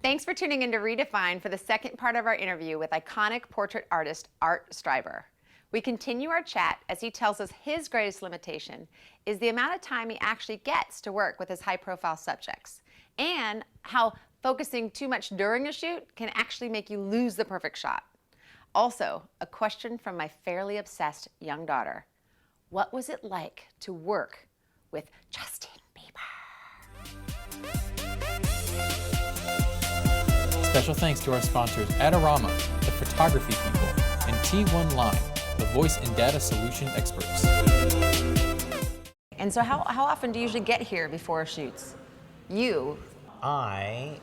Thanks for tuning in to reDefine for the second part of our interview with iconic portrait artist Art Streiber. We continue our chat as he tells us his greatest limitation is the amount of time he actually gets to work with his high-profile subjects, and how focusing too much during a shoot can actually make you lose the perfect shot. Also, a question from my fairly obsessed young daughter. What was it like to work with Justin Bieber? Special thanks to our sponsors Adorama, the photography people, and T1 Line, the voice and data solution experts. And so how often do you usually get here before shoots? I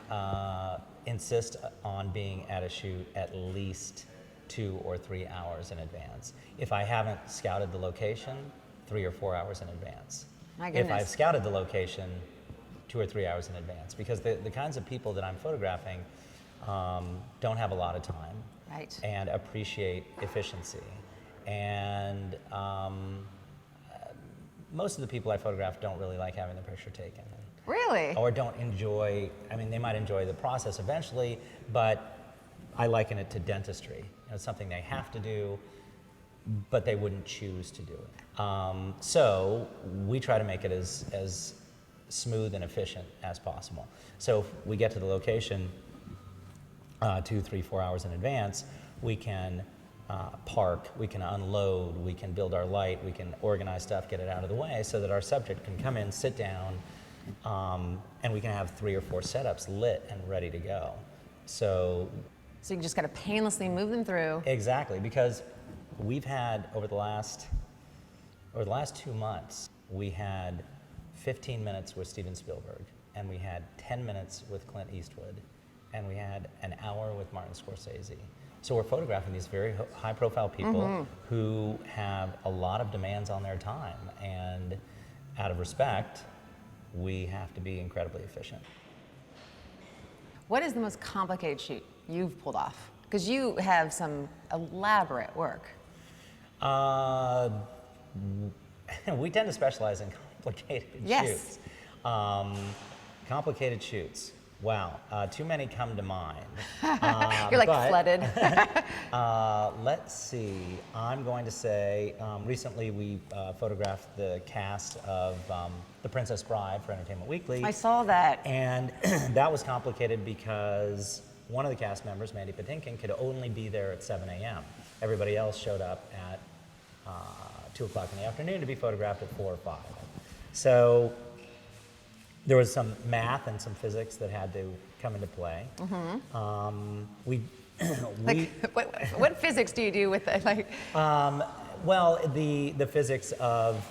insist on being at a shoot at least 2 or 3 hours in advance. If I haven't scouted the location, 3 or 4 hours in advance. My goodness. If I've scouted the location, 2 or 3 hours in advance, because the kinds of people that I'm photographing don't have a lot of time, right, and appreciate efficiency. And most of the people I photograph don't really like having the picture taken. Really? Or don't enjoy, I mean, they might enjoy the process eventually, but I liken it to dentistry. You know, it's something they have to do, but they wouldn't choose to do it. So we try to make it as smooth and efficient as possible. So if we get to the location 2, 3, 4 hours in advance, we can park, we can unload, we can build our light, we can organize stuff, get it out of the way so that our subject can come in, sit down, and we can have 3 or 4 setups lit and ready to go. So you just got to painlessly move them through. Exactly, because we've had, over the last 2 months, we had 15 minutes with Steven Spielberg, and we had 10 minutes with Clint Eastwood, and we had an hour with Martin Scorsese. So we're photographing these very high-profile people who have a lot of demands on their time, and out of respect, we have to be incredibly efficient. What is the most complicated shoot you've pulled off? Because you have some elaborate work. We tend to specialize in complicated shoots. Complicated shoots. Wow, too many come to mind. You're like flooded. Let's see, I'm going to say, recently we photographed the cast of The Princess Bride for Entertainment Weekly. I saw that. And that was complicated because one of the cast members, Mandy Patinkin, could only be there at 7 a.m. Everybody else showed up at 2 o'clock in the afternoon to be photographed at 4 or 5. So there was some math and some physics that had to come into play. What physics do you do with it? Well, the physics of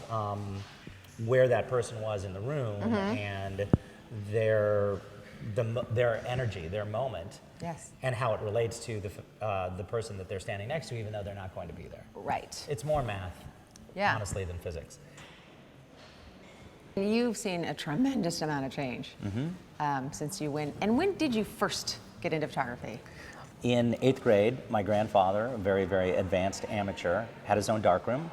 where that person was in the room and their energy, their moment, and how it relates to the person that they're standing next to, even though they're not going to be there. Right. It's more math, honestly, than physics. You've seen a tremendous amount of change since you went. And when did you first get into photography? In 8th grade, my grandfather, a very, very advanced amateur, had his own darkroom,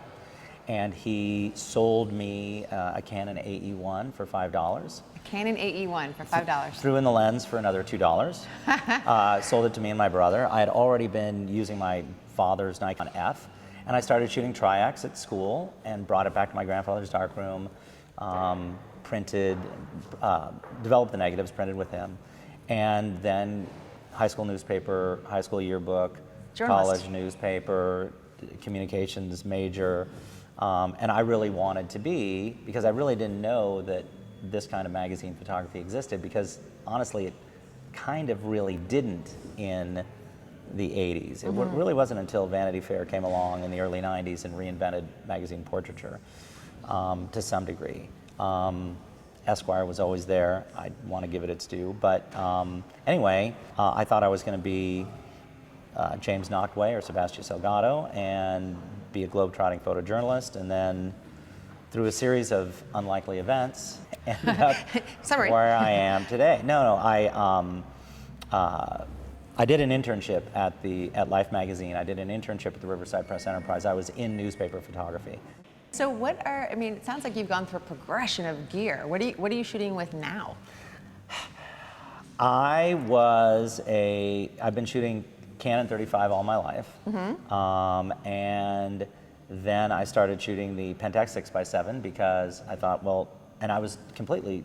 and he sold me a Canon AE1 for $5. A Canon AE1 for $5. Threw in the lens for another $2. Sold it to me and my brother. I had already been using my father's Nikon F, and I started shooting triacs at school and brought it back to my grandfather's darkroom. Printed, developed the negatives, printed with him, and then high school newspaper, high school yearbook, college newspaper, communications major, and I really wanted to be, because I really didn't know that this kind of magazine photography existed, because honestly it kind of really didn't in the 80s. It really wasn't until Vanity Fair came along in the early 90s and reinvented magazine portraiture. To some degree. Esquire was always there. I want to give it its due. But anyway, I thought I was going to be James Noctway or Sebastian Salgado and be a globe-trotting photojournalist, and then through a series of unlikely events, ended up where I am today. I did an internship at Life magazine. I did an internship at the Riverside Press Enterprise. I was in newspaper photography. So it sounds like you've gone through a progression of gear. What are you shooting with now? I've been shooting Canon 35 all my life. And then I started shooting the Pentax 6x7 because I thought, well, and I was completely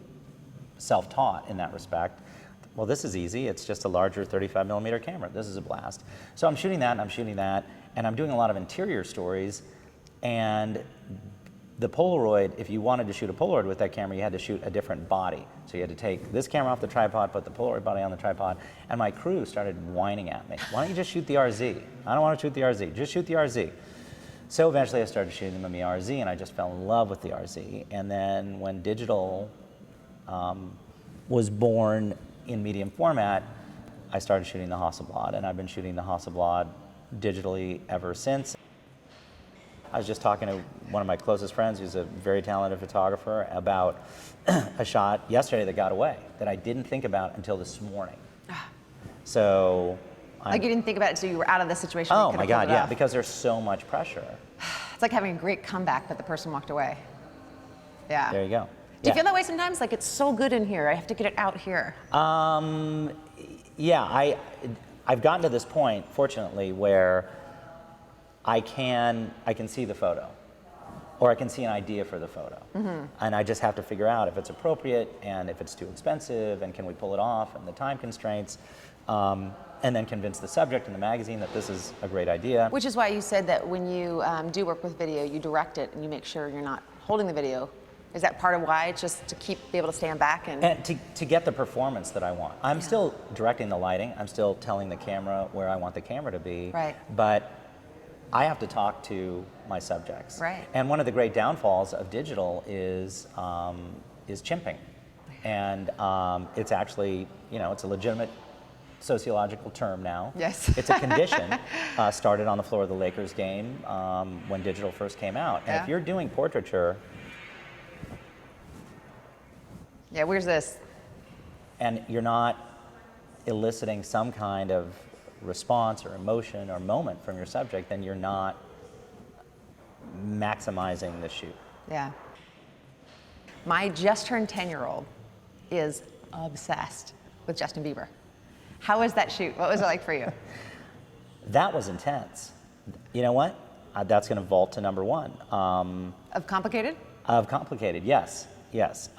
self-taught in that respect. Well, this is easy. It's just a larger 35 millimeter camera. This is a blast. So I'm shooting that and I'm shooting that, and I'm doing a lot of interior stories. And the Polaroid, if you wanted to shoot a Polaroid with that camera, you had to shoot a different body. So you had to take this camera off the tripod, put the Polaroid body on the tripod, and my crew started whining at me. Why don't you just shoot the RZ? I don't want to shoot the RZ. Just shoot the RZ. So eventually I started shooting them in the RZ, and I just fell in love with the RZ. And then when digital was born in medium format, I started shooting the Hasselblad, and I've been shooting the Hasselblad digitally ever since. I was just talking to one of my closest friends who's a very talented photographer about a shot yesterday that got away that I didn't think about until this morning. So like you didn't think about it until you were out of the situation. Oh my God, yeah, because there's so much pressure. It's like having a great comeback, but the person walked away. Yeah. There you go. Do you feel that way sometimes? Like, it's so good in here, I have to get it out here. Yeah, I've gotten to this point, fortunately, where I can see the photo, or I can see an idea for the photo. And I just have to figure out if it's appropriate and if it's too expensive and can we pull it off and the time constraints. And then convince the subject in the magazine that this is a great idea. Which is why you said that when you do work with video, you direct it and you make sure you're not holding the video. Is that part of why? It's just to be able to stand back and to get the performance that I want. I'm still directing the lighting. I'm still telling the camera where I want the camera to be. Right. But I have to talk to my subjects. Right. And one of the great downfalls of digital is chimping. And it's actually, it's a legitimate sociological term now. Yes. It's a condition started on the floor of the Lakers game when digital first came out. And if you're doing portraiture, yeah, where's this? And you're not eliciting some kind of response or emotion or moment from your subject, then you're not maximizing the shoot. Yeah. My just turned 10-year-old is obsessed with Justin Bieber. How was that shoot? What was it like for you? That was intense. You know what? That's going to vault to number one. Of complicated? Of complicated, yes, yes.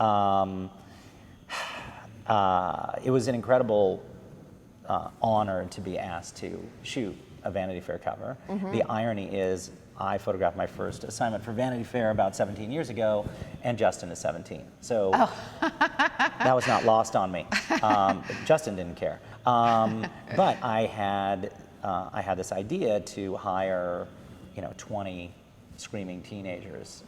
It was an incredible honor to be asked to shoot a Vanity Fair cover. The irony is I photographed my first assignment for Vanity Fair about 17 years ago, and Justin is 17. So that was not lost on me. Justin didn't care. But I had this idea to hire, 20 screaming teenagers.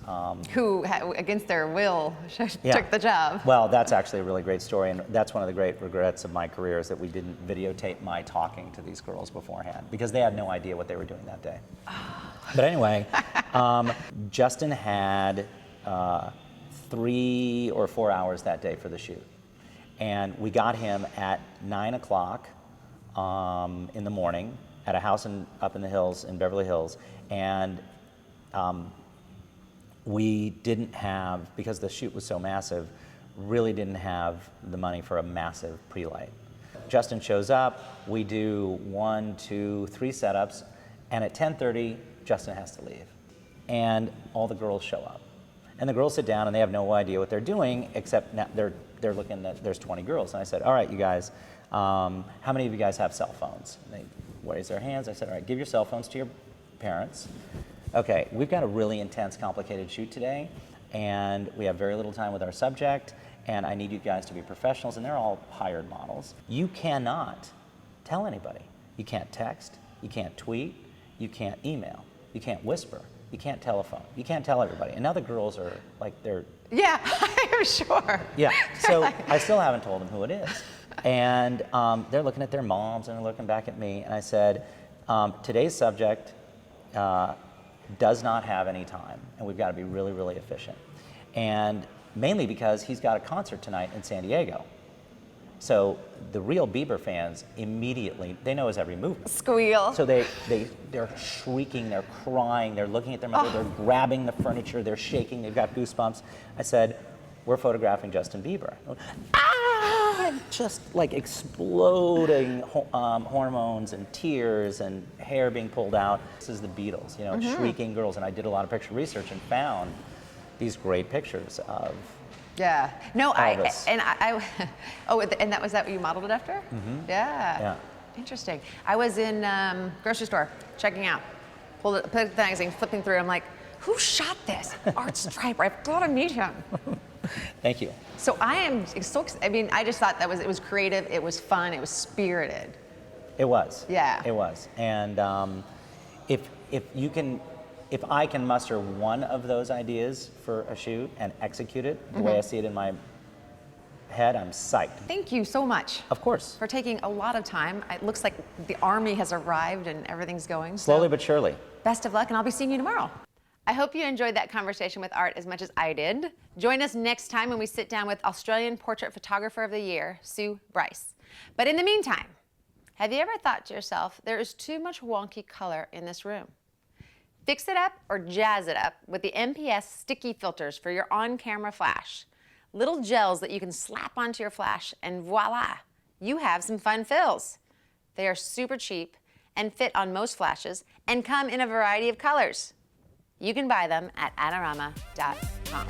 Who, against their will, took the job. Well, that's actually a really great story, and that's one of the great regrets of my career is that we didn't videotape my talking to these girls beforehand, because they had no idea what they were doing that day. But anyway, Justin had 3 or 4 hours that day for the shoot. And we got him at 9 o'clock in the morning at a house up in the hills, in Beverly Hills. And we didn't have, because the shoot was so massive, really didn't have the money for a massive pre-light. Justin shows up, we do 1, 2, 3 setups, and at 10:30, Justin has to leave. And all the girls show up. And the girls sit down and they have no idea what they're doing, except now they're looking at, there's 20 girls. And I said, all right, you guys, how many of you guys have cell phones? And they raise their hands. I said, all right, give your cell phones to your parents. Okay, we've got a really intense, complicated shoot today, and we have very little time with our subject, and I need you guys to be professionals, and they're all hired models. You cannot tell anybody. You can't text, you can't tweet, you can't email, you can't whisper, you can't telephone, you can't tell everybody. And now the girls are like, they're... Yeah, I'm sure. Yeah, so I still haven't told them who it is. And they're looking at their moms, and they're looking back at me, and I said, today's subject does not have any time, and we've got to be really, really efficient. And mainly because he's got a concert tonight in San Diego. So the real Bieber fans immediately, they know his every movement. Squeal. So they're shrieking, they're crying, they're looking at their mother, they're grabbing the furniture, they're shaking, they've got goosebumps. I said, we're photographing Justin Bieber. Ah! just like exploding hormones and tears and hair being pulled out. This is the Beatles, you know, shrieking girls. And I did a lot of picture research and found these great pictures of Yeah. No, Elvis. Oh, and that was that what you modeled it after? Mm-hmm. Yeah. Yeah. Interesting. I was in grocery store checking out, pulled the magazine, flipping through. I'm like, who shot this? Art Streiber. I've got to meet him. Thank you. So I am so. I mean, I just thought it was creative. It was fun. It was spirited. It was. Yeah. It was. And if I can muster one of those ideas for a shoot and execute it the way I see it in my head, I'm psyched. Thank you so much. Of course. For taking a lot of time. It looks like the army has arrived and everything's going. Slowly so but surely. best of luck, and I'll be seeing you tomorrow. I hope you enjoyed that conversation with Art as much as I did. Join us next time when we sit down with Australian Portrait Photographer of the Year, Sue Bryce. But in the meantime, have you ever thought to yourself, there is too much wonky color in this room? Fix it up or jazz it up with the MPS sticky filters for your on-camera flash. Little gels that you can slap onto your flash, and voila, you have some fun fills. They are super cheap and fit on most flashes and come in a variety of colors. You can buy them at adorama.com.